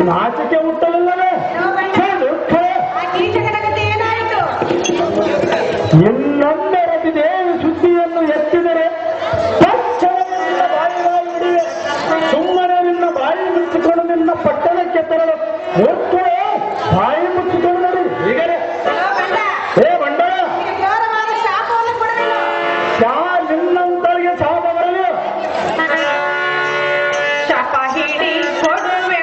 ನಾಚಿಕೆ ಹುಟ್ಟಲಿಲ್ಲವೇ? ಏನಾಯಿತು? ಇನ್ನೊಮ್ಮೆ ರವಿದೇವಿ ಸುದ್ದಿಯನ್ನು ಎತ್ತಿದರೆ ಸುಮ್ಮನೆ ನಿನ್ನ ಬಾಯಿ ಮುಚ್ಚಿಕೊಂಡು ನಿನ್ನ ಪಟ್ಟಣಕ್ಕೆ ತರಲು ಒಟ್ಟರೆ ಬಾಯಿ ಮುಚ್ಚಿಕೊಂಡು ನೋಡಿ. ಹೀಗಲೇ ಏ ಬಂಡಾರ, ನಿನ್ನಂತರಿಗೆ ಶಾಪ ಬರಲಿ. ಶಾಪ ಹೇಳಿ ಕೊಡುವೆ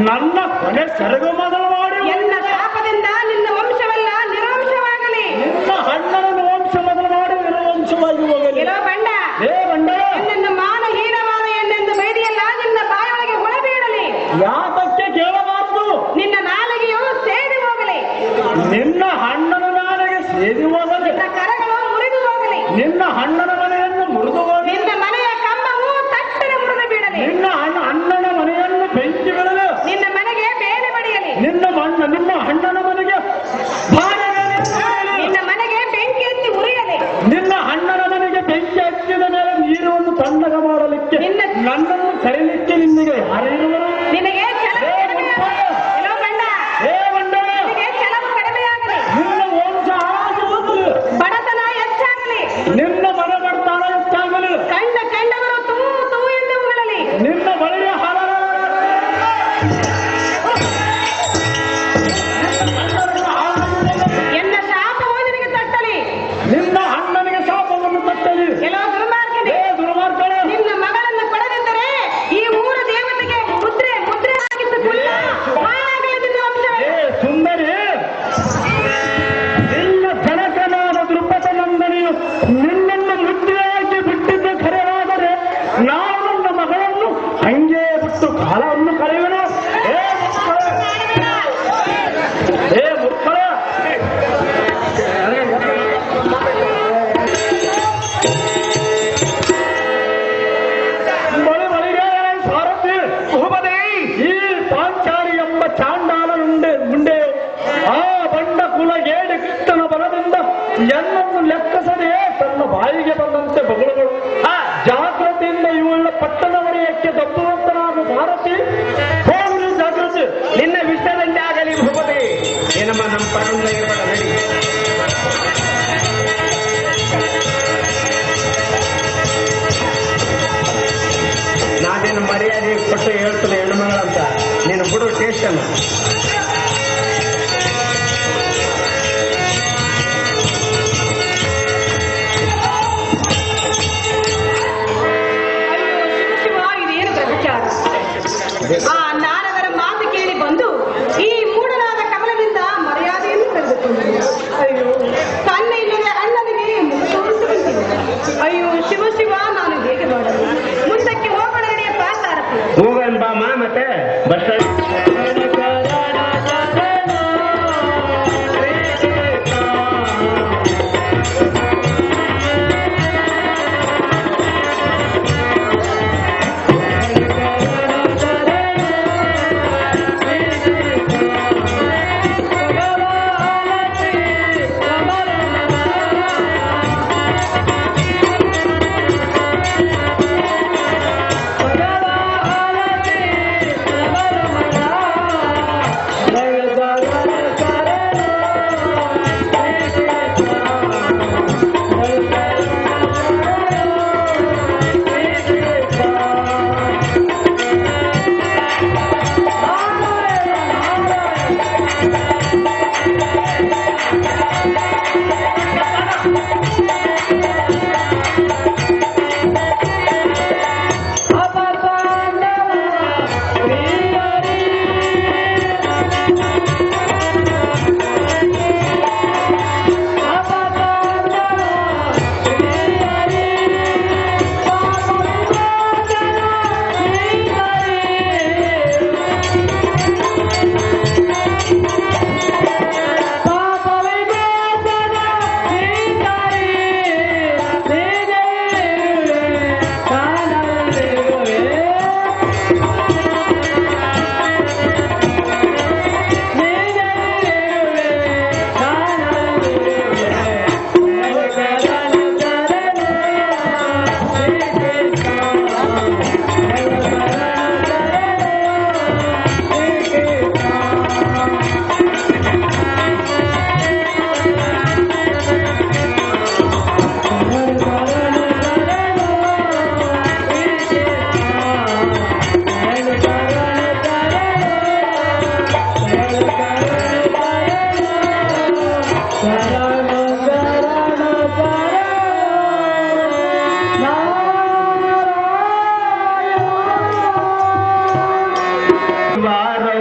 ನನ್ನ ಕೊನೆ ಸೆರಗು ಮೊದಲು ಮಾಡಿ. ಎಲ್ಲ ಶಾಪದಿಂದ ನಿನ್ನ ವಂಶವೆಲ್ಲ ನಿರ್ವಂಶವಾಗಲಿ. ನಿನ್ನ ಹಣ್ಣನ ವಂಶ ಮೊದಲು ಮಾಡಿ ನಿರ್ವಂಶವಾಗಿ ಹೋಗಲಿ. ಬಂಡ ಏ ಬಂಡ, ನಿನ್ನ ಮಾನಹೀನವಾದ ಎನ್ನೆಂದು ಬೈದಿಯಲ್ಲ, ನಿನ್ನ ಬಾಯೊಳಗೆ ಹೊಳಬೀಳಲಿ. ಯಾತಕ್ಕೆ ಕೇಳಬಾರದು? ನಿನ್ನ ನಾಲಿಗೆಯು ಸೇದಿ ಹೋಗಲಿ. ನಿನ್ನ ಹಣ್ಣನ ನಾಲಿಗೆ ಸೇದಿ ಹೋಗಲಿ. ನಿನ್ನ ಕರಗಳು ಮುರಿದು ಹೋಗಲಿ. ನಿನ್ನ ಹಣ್ಣನ ಮನೆಯನ್ನು ಮುರಿದು ಹೋಗಲಿ. ನಿನ್ನ ಮನೆಯ ಕಂಬವು ತಟ್ಟನೆ ಮುರಿದು ಬೀಳಲಿ. ನಿನ್ನ ಅಣ್ಣನ ಮನೆಯನ್ನು ಬೆಂಕಿ ಬೀಳಲು. ನಿನ್ನ ಮನೆಗೆ ಬೇರೆ ಬಡಿಯಲಿ. ನಿಮ್ಮ ಅಣ್ಣನ ಮನೆಗೆ ನಿನ್ನ ಮನೆಗೆ ಬೆಂಕಿ ಹಚ್ಚಿ ಉರಿಯಲಿ. ನಿನ್ನ ಅಣ್ಣನ ಮನೆಗೆ ಬೆಂಕಿ ಹಚ್ಚಿದ ಮೇಲೆ ನೀರನ್ನು ತಣ್ಣಗ ಮಾಡಲಿಕ್ಕೆ ನನ್ನನ್ನು ಕರೀಲಿಕ್ಕೆ ನಿನಗೆ ಯಾರೇನುವರು? ನಿನಗೆ ನಿನ್ನ ವಂಶ ಆಗುವುದು, ಬಡತನ ಹೆಚ್ಚಾಗಲಿ. ನಿನ್ನ ಮನೆ ಬಡತನ ಹೆಚ್ಚಾಗಲಿ. ಕಂಡವರು ತೂ ತೂ ಎಂದು ಉಗಳಲಿ. ನಿನ್ನ ಬಳಿಯ ಹರ ಎನ್ನ ಶಾಪವು ನಿನಗೆ ತಟ್ಟಲಿ. ನಿನ್ನ ಅಣ್ಣನಿಗೆ ಶಾಪವನ್ನು ತಟ್ಟಲಿ. ಕೆಲವು ದುರ್ಮಾರ್ಗನೇ, ದುರ್ಮಾರ್ಗನೇ, ನಿನ್ನ ಮಗಳನ್ನು ಕೊಡದಿದ್ದರೆ ಈ ಊರ ದೇವತೆಗೆ ಮುದ್ರೆ ಹಾಕಿಸಿಕೊಳ್ಳ ಹಾಳಾಗಲಿ ನಿನ್ನ ವಂಶವೇ. ಸುಂದರಿ, ನಿನ್ನ ಜನಕನಾದ ದೃಪದ ನಂದನಿಯು ನಿನ್ನನ್ನು ಮುದ್ರೆಯಾಗಿ ಬಿಟ್ಟಿದ್ದು ಖರೆಯಾದರೆ ನಾನು ನನ್ನ ಮಗಳನ್ನು ಹಂಗೆ ಬಿಟ್ಟು ಕಾಲವನ್ನು ಕಳೆಯುವೆನು. ಮುಕ್ಕಳ ಬಳಿಗೆ ಸಾರಥಿ ಭೂಪತಿ, ಈ ಪಾಂಚಾಲಿ ಎಂಬ ಚಾಂಡಾಲ ಮುಂಡೆ ಆ ಬಂಡ ಕುಲಗೇಡಿ ಕೃಷ್ಣನ ಬಲದಿಂದ ಎನ್ನನ್ನು ಲೆಕ್ಕಿಸದೆ ತನ್ನ ಬಾಯಿಗೆ ಬಂದಂತೆ ಬಗಳುಗಳು. ಜಾಗೃತಿಯಿಂದ ಇವುಳ್ಳ ಪಟ್ಟಣವರಿಯಕ್ಕೆ ದಬ್ಬುವಂತನಾದ ಭಾರತಿ ಹೋಗಲಿ. ಜಾಗೃತಿ ನಿನ್ನ ವಿಷಯದಲ್ಲಿ ಆಗಲಿ ಭೂಪತಿ. ಏನಮ್ಮ ನಮ್ಮ ಪರದಿಂದ ಇರಬೇಡ ನಡಿ. ನಾನೇನು ಮರ್ಯಾದೆ ಕೊಟ್ಟು ಹೇಳ್ತೇನೆ ಹೆಣ್ಣುಮಗಳಂತ. ನೀನು ಬಿಡು ಟೇಸ್ಟನ್ನು. ಆ ನಾರದರ ಮಾತು ಕೇಳಿ ಬಂದು ಈ ಮೂಢನಾದ ಕಮಲದಿಂದ ಮರ್ಯಾದೆಯನ್ನು ತೆಗೆದುಕೊಂಡರು. ಅಯ್ಯೋ, ತನ್ನ ಇಲ್ಲದೆ ಅಣ್ಣನಿಗೆ ತೋರಿಸುವಂತಿಲ್ಲ. ಅಯ್ಯೋ ಶಿವ ಶಿವ, ನಾನು ಹೇಗೆ ಮಾಡಲು? ಮುಂದಕ್ಕೆ ಹೋಗೋಣ ನಡೆಯಪ್ಪ ಸಾರಥಿ. ಹೋಗೋಣ ಬಾಮ. ಮತ್ತೆ ಬಸ್ ಭಗವಾ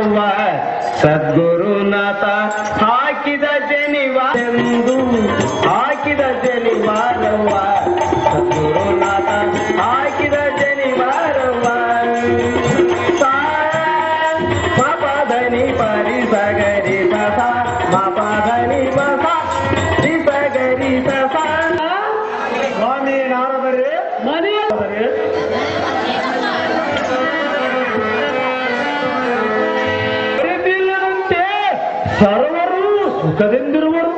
ರವ್ವ ಸದ್ಗುರುನಾಥ ಹಾಕಿದ ಜನಿವಾರೆಂದು ಹಾಕಿದ ಜನಿವಾರವ್ವ ಸದ್ಗುರುನಾಥ ಹಾಕಿದ ಜನಿವಾರವ್ವ ಮಪಧನಿ ಪರಿ ಸಗರಿ ಸಸ ಮಪಧನಿ ಬಸ ಸಗರಿ ಸಸ ಸ್ವಾಮಿ ನಾರದರೆ ಮನೆಯೇ ಸರ್ವರು ಸುಖದಿಂದಿರುವರು.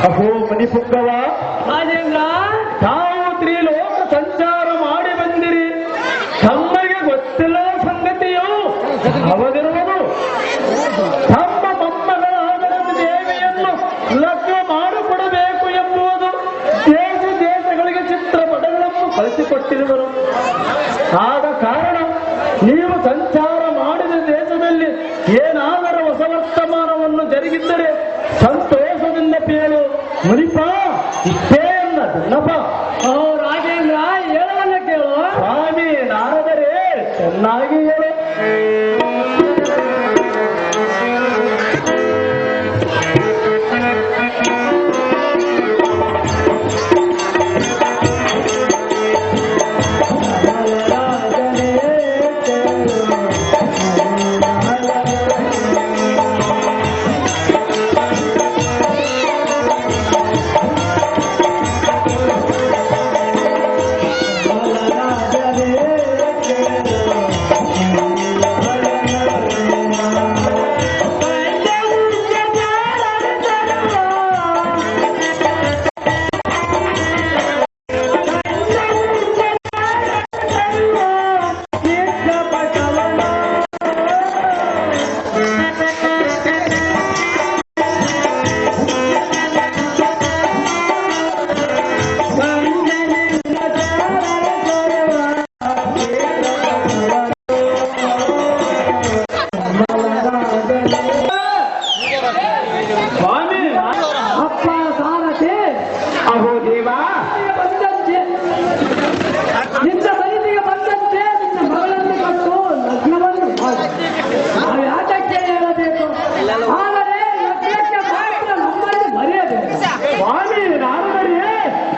ಅಹೋ ಮಣಿಪುಕ್ಕವ ತಾವು ತ್ರಿಲೋಕ ಸಂಚಾರ ಮಾಡಿ ಬಂದಿರಿ, ತಮ್ಮಗೆ ಗೊತ್ತಿಲ್ಲದ ಸಂಗತಿಯು ಅವದಿರುವುದು. ತಮ್ಮ ಮೊಮ್ಮಗಳಾದ ದೇವಿಯನ್ನು ಲಗ್ನ ಮಾಡಿಕೊಡಬೇಕು ಎಂಬುದು ದೇಶ ದೇಶಗಳಿಗೆ ಚಿತ್ರಪಟಗಳನ್ನು ಕಳಿಸಿಕೊಟ್ಟಿರುವರು. ಆದ ಕಾರಣ ನೀವು ಸಂಚಾರ ಮಾಡಿದ ದೇಶದಲ್ಲಿ ಏನಾದರೂ ಹೊಸ ವರ್ತಮಾನವನ್ನು ಜರುಗಿದ್ದರೆ ಸಂತೋಷದಿಂದ ಪೇಳು ಮುನಿಪ ಇಷ್ಟೇ ಅಲ್ಲ ದುನ್ನಪ. ರಾಜೇಂದ್ರ ಹೇಳುವನ್ನ ಕೇಳು. ಸ್ವಾಮಿ ನಾರದರೆ ಚೆನ್ನಾಗಿ ಹೇಳು.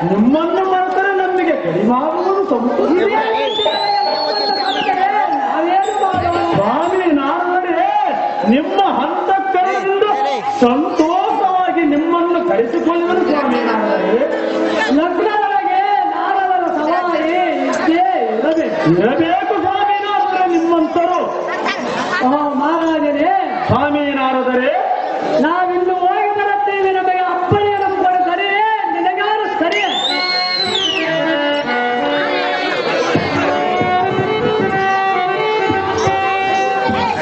ನಿಮ್ಮನ್ನು ಮಾತ್ರ ನಮಗೆ ಕಡಿಮಾಗುವುದು ಸ್ವಾಮಿ ನಾರದರೆ ನಿಮ್ಮ ಹಂತಕರಿಂದ ಸಂತೋಷವಾಗಿ ನಿಮ್ಮನ್ನು ಕರೆಸಿಕೊಳ್ಳುವುದು. ಸ್ವಾಮಿ ನಾರದರೆ ಲಗ್ನದೊಳಗೆ ನಾರದರ ಸವಾರಿ ಇರಬೇಕು. ಸ್ವಾಮಿ ನಾರದರೆ ನಿಮ್ಮಂತರು. ಮಹಾರಾಜನೇ ಸ್ವಾಮಿ ನಾರದರೆ ನಾವಿನ್ನು ಹೋಗಿ ಬರುತ್ತೇವೆ. ನಮಗೆ ಅಪ್ಪಣೆ ನಮ್ಗಳು ಸರಿಯೇ, ನಿನಗಾರು ಸರಿಯೇ?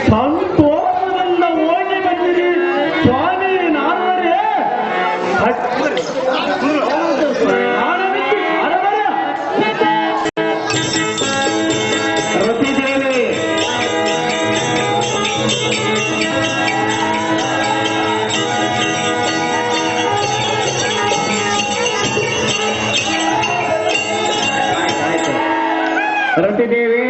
ಸಂತೋಷದಿಂದ ಹೋಗಿ ಬಂದಿರಿ ಸ್ವಾಮಿ ನಾರದರೆ. ರತಿದೇವಿ ರತಿದೇವಿ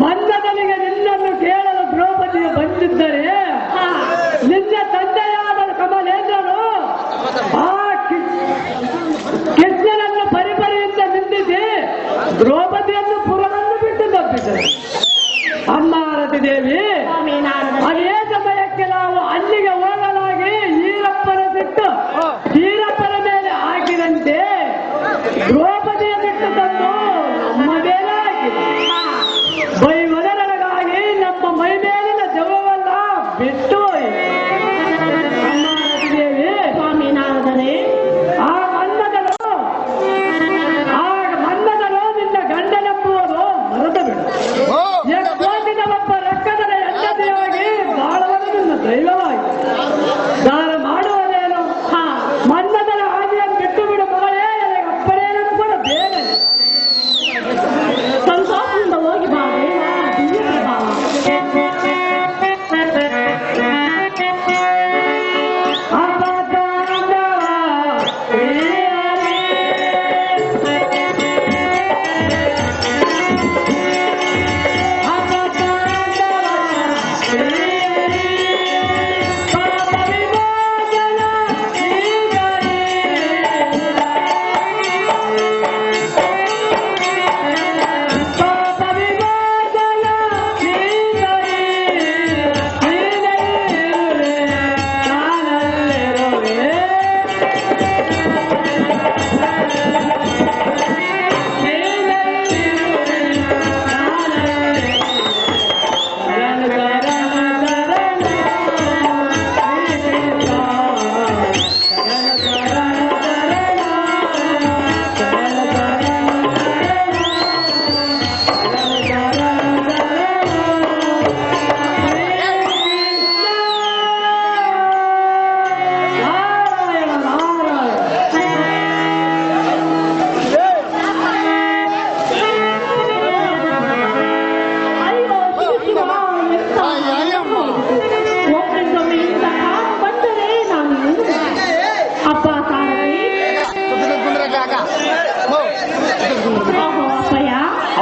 ಮಂದನಿಗೆ ನಿನ್ನನ್ನು ಕೇಳಲು ದ್ರೌಪದಿಯು ಬಂದಿದ್ದರೆ ನಿನ್ನ ತಂದೆಯಾದ ಕಮಲೇಂದ್ರನು ಆ ಕೃಷ್ಣನನ್ನು ಪರಿಪರಿಯಿಂದ ನಿಂದಿಸಿ ದ್ರೌಪದಿಯನ್ನು ಪುರವನ್ನು ಬಿಟ್ಟು ತಪ್ಪಿದರು. ಅಮ್ಮ ರತಿದೇವಿ, ಅದೇ ಸಮಯಕ್ಕೆ ನಾವು ಅಲ್ಲಿಗೆ ಹೋಗಲಾಗಿ ಈರಪ್ಪನ ಬಿಟ್ಟು ಈರಪ್ಪನ ಮೇಲೆ ಹಾಕಿದಂತೆ ದ್ರೌಪದಿಯ ಬಿಟ್ಟು ತಂದು ನಮ್ಮ ಮೇಲೆ ಹಾಕಿದೆ. ಬೈವದರೊಳಗಾಗಿ ನಮ್ಮ ಮೈ ಮೇಲಿನ ಜವವೆಲ್ಲ ಬಿಟ್ಟು ಆ ಮನ್ನದರು ನಿನ್ನ ಗಂಡನೆಂಬುವುದು ಮರೆತು ಬಿಡು. ಎಷ್ಟೊಂದಿನ ಒಬ್ಬ ರಕ್ಕದರ ಹೆಂಡತಿಯಾಗಿ ಬಾಳುವುದು ನಿನ್ನ ದೈವವಾಗಿ ದಾನ ಮಾಡುವುದೇನು? ಮನ್ನದರ ಹಾದಿಯನ್ನು ಬಿಟ್ಟು ಬಿಡು ಮಗಳೇ, ಅಪ್ಪನೇನು ಕೂಡ ಬೇಗ ಸಂತೋಷದಿಂದ ಹೋಗಿ ಬಾ.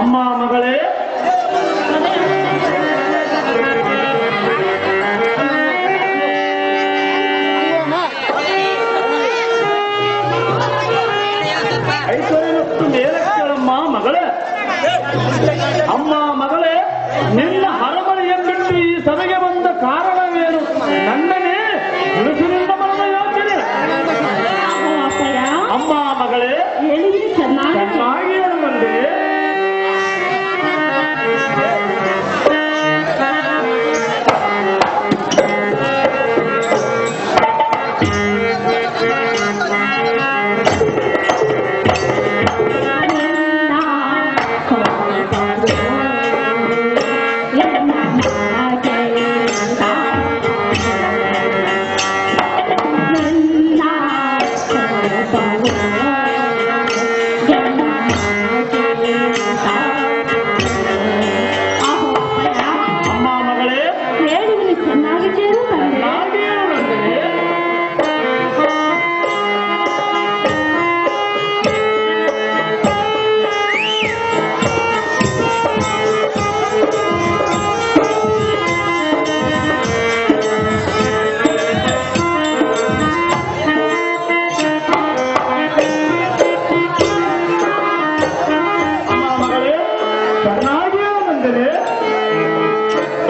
ಅಮ್ಮ ಮಗಳೇ, ಐಶ್ವರ್ಯನಷ್ಟು ಮೇಲಕ್ಕಳಮ್ಮ ಮಗಳೇ. ಅಮ್ಮ ಮಗಳೇ, ನಿನ್ನ ಹರಮನೆಯನ್ನಿಟ್ಟು ಈ ಸಭೆಗೆ ಬಂದ ಕಾರಣವೇನು? ನನ್ನನೇ ಗುರುಸಿನಿಂದ ಬರದ ಯೋಚನೆ. ಅಮ್ಮ ಮಗಳೇ, ಚೆನ್ನಾಗಿ ಹೇಳುವಂತೆ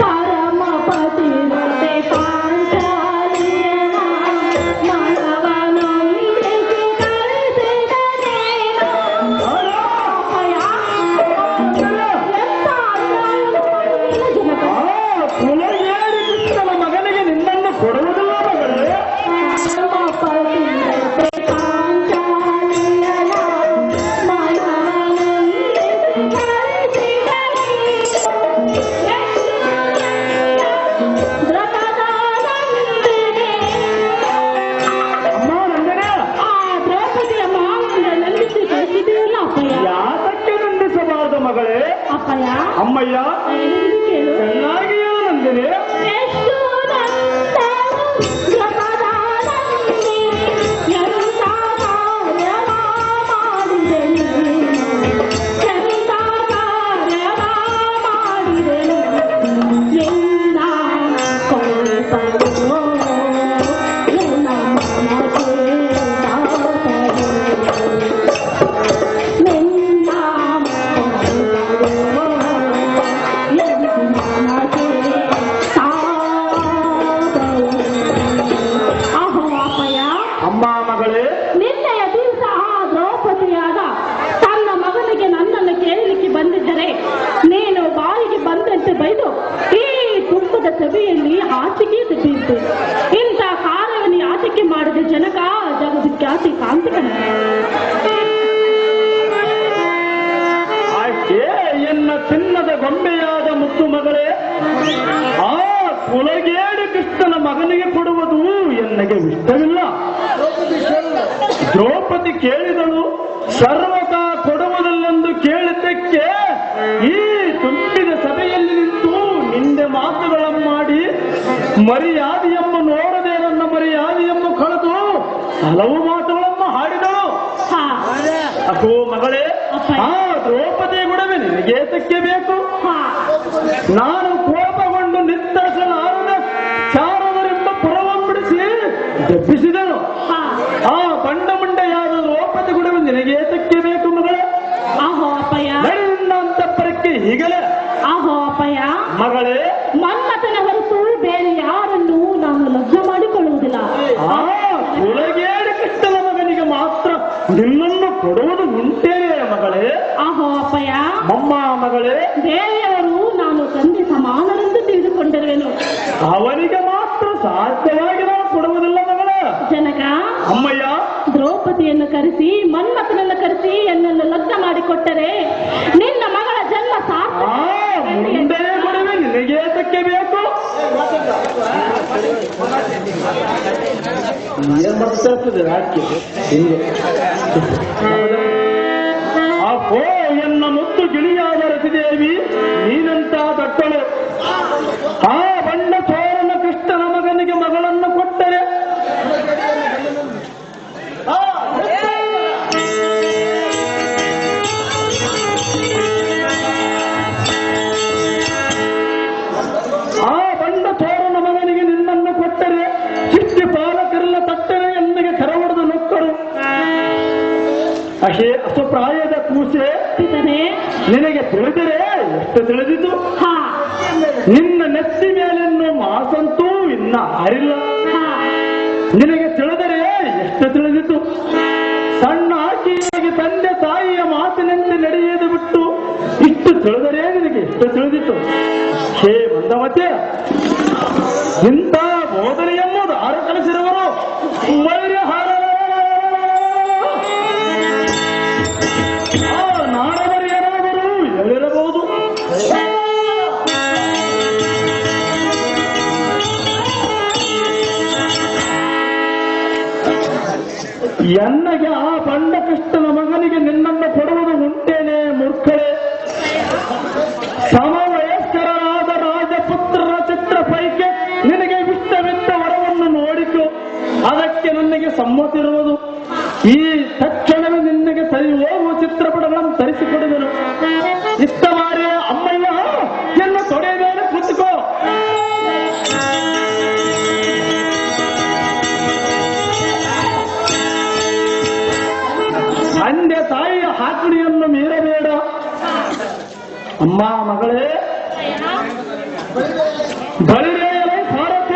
ಪಾರ ಅಮ್ಮಯ್ಯ ಚೆನ್ನಾಗಿ ನಂದಿನಿ ಸಭೆಯಲ್ಲಿ ಆಟಿಕೆ ತೆಗೆಯಿತು. ಇಂಥ ಕಾರ್ಯವನ್ನು ಆಟಿಕೆ ಮಾಡಿದ ಜನಕ ಜಗದಖ್ಯಾತಿ ಕಾಂತಿಕನ ಎನ್ನ ಚಿನ್ನದ ಗೊಂಬೆಯಾದ ಮುತ್ತು ಮಗಳೇ, ಆ ಕುಲಗೇಡು ಕೃಷ್ಣನ ಮಗನಿಗೆ ಕೊಡುವುದು ಎನ್ನಗೆ ಇಷ್ಟವಿಲ್ಲ. ದ್ರೌಪದಿ ಕೇಳಿದಳು, ಸರ್ವತ ಕೊಡುವುದಿಲ್ಲೆಂದು ಕೇಳಿದ್ದಕ್ಕೆ ಈ ತುಂಬಿದ ಸಭೆಯಲ್ಲಿ ನಿಂತು ನಿಂದೆ ಮಾತುಗಳನ್ನು ಮಾಡಿ ಮರ್ಯಾದೆಯಮ್ಮ ನೋಡದೆ ನನ್ನ ಮರ್ಯಾದೆಯಮ್ಮ ಕಳೆದು ಹಲವು ಮಾತುಗಳನ್ನು ಹಾಡಿದಳು. ಅಕೋ ಮಗಳೇ, ಆ ದ್ರೌಪದಿ ಗುಡವೆ ನಿನಗೇತಕ್ಕೆ ಬೇಕು? ನಾನು ಕೋಪಗೊಂಡು ನಿರ್ಧರಿಸಲಾರದ ಚಾರದರಿಂದ ಪುರವನ್ಬಿಡಿಸಿ ದಬ್ಬಿಸಿದನು. ಆ ಬಂಡ ಮುಂಡೆಯಾದ ದ್ರೌಪದಿ ಗುಡವೆ ನಿನಗೇತಕ್ಕೆ ಬೇಕು ಮಗಳೇ? ನನ್ನ ಅಂತಃಪರಕ್ಕೆ ಹೀಗಲೇ ಮಗಳೇ, ಮನ್ಮಥನ ಹೊರತು ಬೇರೆ ಯಾರನ್ನು ನಾನು ಲಗ್ನ ಮಾಡಿಕೊಳ್ಳುವುದಿಲ್ಲ. ಕುಲಗೇಡು ಕೃಷ್ಣನ ಮಗನಿಗೆ ಮಾತ್ರ ನಿನ್ನನ್ನು ಕೊಡುವುದು ಉಂಟೇನೆ ಮಗಳೇ? ಮಮ್ಮ ಮಗಳೇ, ಬೇರೆಯವರು ನಾನು ತಂದೆ ಸಮಾನರೆಂದು ತಿಳಿದುಕೊಂಡಿರುವೆನು. ಅವನಿಗೆ ಮಾತ್ರ ಸಾಧ್ಯವಾಗಿ ನಾವು ಕೊಡುವುದಿಲ್ಲ ಮಗಳೇ. ಜನಕ, ಅಮ್ಮಯ್ಯ, ದ್ರೌಪದಿಯನ್ನು ಕರೆಸಿ ಮನ್ಮಥನನ್ನು ಕರೆಸಿ ಎನ್ನನ್ನು ಲಗ್ನ ಮಾಡಿಕೊಟ್ಟರೆ ನಿನ್ನ ಮಗಳ ಜನ್ಮ ಸಾರ್ಥಕ. ಮುಂದೆ ಕೊಡುವೆ, ನಿನಗೇತಕ್ಕೆ ಬೇಕು? ಅಪ್ಪೋ ಎನ್ನ ಮುತ್ತು ಗಿಳಿಯಾದ ರತಿದೇವಿ, ನೀನಂತ ದಟ್ಟಳು ಆ ಬಣ್ಣ ಚೋರನ ಕೃಷ್ಣನ ಮಗನಿಗೆ ಮಗಳನ್ನು ಕೊಟ್ಟರೆ ಆ ಬಂಡ ಚೋರನ ಮಗನಿಗೆ ನಿನ್ನನ್ನು ಕೊಟ್ಟರೆ ಚಿಟ್ಟಿ ಪಾಲಕರೆಲ್ಲ ತಟ್ಟರೆ ಎನ್ನಿಗೆ ಕರವಡದು ನೊಕ್ಕರು. ಅಹೇ ಅಸುಪ್ರಾಯದ ಕೂಸೆ, ನಿನಗೆ ತಿಳಿದರೆ ಎಷ್ಟು ತಿಳಿದಿತು? ನಿನ್ನ ನೆತ್ತಿ ಮೇಲೆನ್ನು ಮಾಸಂತೂ ಇನ್ನ ಹಾರಿಲ್ಲ. ನಿನಗೆ ತಿಳಿದರೆ ಎಷ್ಟು ತಿಳಿದಿತು? ಸಣ್ಣ ಆಕೆಯಾಗಿ ತಂದೆ ತಾಯಿಯ ಮಾತಿನಂತೆ ನಡೆಯುವುದು ಬಿಟ್ಟು ಇಷ್ಟು ತಿಳಿದರೆ ನಿನಗೆ ಎಷ್ಟು ತಿಳಿದಿತು? ಹೇ ಮಂದಮತೆ, ಇಂಥ ಬೋಧನೆಯನ್ನು ದಾರ ಕಲಿಸಿರುವರು ನಾಡವರು ಏನಾದರೂ ಹೇಳಿರಬಹುದು. ಎನ್ನಗೆ ಆ ಬಂಡ ಕೃಷ್ಣನ ಮಗನಿಗೆ ನಿನ್ನನ್ನು ಕೊಡುವುದು ಉಂಟೇನೆ ಮೂರ್ಖರೇ? ಸಮವಯಸ್ಕರಾದ ರಾಜಪುತ್ರರ ಚಿತ್ರ ಪೈಕಿ ನಿನಗೆ ಇಷ್ಟವಿದ್ದ ವರವನ್ನು ನೋಡಿಕೊ, ಅದಕ್ಕೆ ನನಗೆ ಸಮ್ಮತಿರುವುದು. ಈ ತಕ್ಷಣವೇ ನಿನಗೆ ಸರಿ ಹೋಗುವ ಚಿತ್ರಪಟಗಳನ್ನು ತರಿಸಿಕೊಡುವೆನು. ಇಷ್ಟವಾರೇ ಅಮ್ಮಯ್ಯ, ಎನ್ನ ತೊಡೆ ಮೇಲೆ ಕೂತುಕೋ. ತಂದೆ ತಾಯಿಯ ಹಾಕುಣಿಯನ್ನು ಮೀರಬೇಡ. ಅಮ್ಮ ಮಗಳೇ, ಬಳಿರೇಯಲೈ ಭಾರತ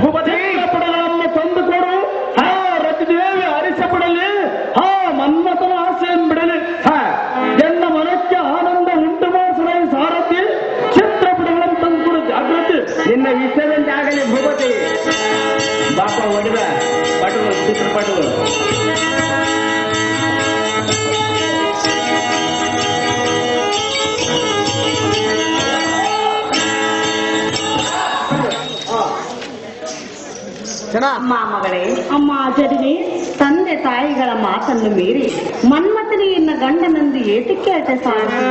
ಭೂಪತಿಯ ಪಡಗಳನ್ನು ತಂದುಕೊಡು. ಹಾ ರತಿದೇವಿ ಅರಿಸಪಡಲಿ, ಹಾ ಮನ್ಮಥನ ಆಸೆಯನ್ನು ಬಿಡಲಿ. ಎನ್ನ ಮನಕ್ಕೆ ಆನಂದ ಉಂಟು ಮಾಡಿಸಲೈ ಸಾರಥಿ, ಚಿತ್ರಪಟಗಳನ್ನು ತಂದುಕೊಡು ಜಾಗೃತಿ. ನಿನ್ನ ಇಷ್ಟದಂತಾಗಲಿ ಭೂಪತಿ. ಬಾಪ ಹೊಡೆದ ಪಟುಗಳು, ಚಿತ್ರಪಟುಗಳು. ಅಮ್ಮ ಮಗಳೇ, ಅಮ್ಮ ಜನನಿ, ತಂದೆ ತಾಯಿಗಳ ಮಾತನ್ನು ಮೀರಿ ಮನ್ಮಥನಿಯನ್ನ ಗಂಡನಂದು ಏತಕ್ಕೆ ಅಟೆ ಸಾಧಿಸಿ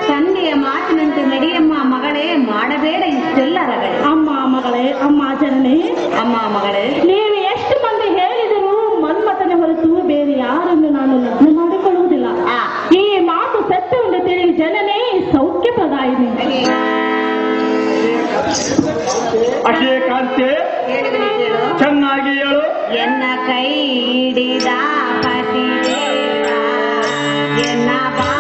ತಂದೆಯ ಮಾತಿನಂತೆ ನಡೆಯಮ್ಮ ಮಗಳೇ, ಮಾಡಬೇಡ ಇಷ್ಟೆಲ್ಲ ರಗಳೆ. ಅಮ್ಮ ಮಗಳೇ, ಅಮ್ಮ ಜನನಿ, ಅಮ್ಮ ಮಗಳೇ, ನೀವು ಎಷ್ಟು ಮಂದಿ ಹೇಳಿದರೂ ಮನ್ಮಥನ ಹೊರತು ಬೇರೆ ಯಾರನ್ನು ನಾನು ಲಗ್ನ ಮಾಡಿಕೊಳ್ಳುವುದಿಲ್ಲ. ಈ ಮಾತು ಸತ್ಯವನ್ನು ತಿಳಿ ಜನನೇ ಸೌಖ್ಯ ಪ್ರದಾಯಿನಿ. ಅಶೇ ಕಾಂತೆ, ಹೇಳಿದರೆ ಕೇಳು. ಚೆನ್ನಾಗಿ ಹೇಳು. ಎನ್ನ ಕೈ ಹಿಡಿದ ಪತಿದೇವ, ಎನ್ನ ಬಾ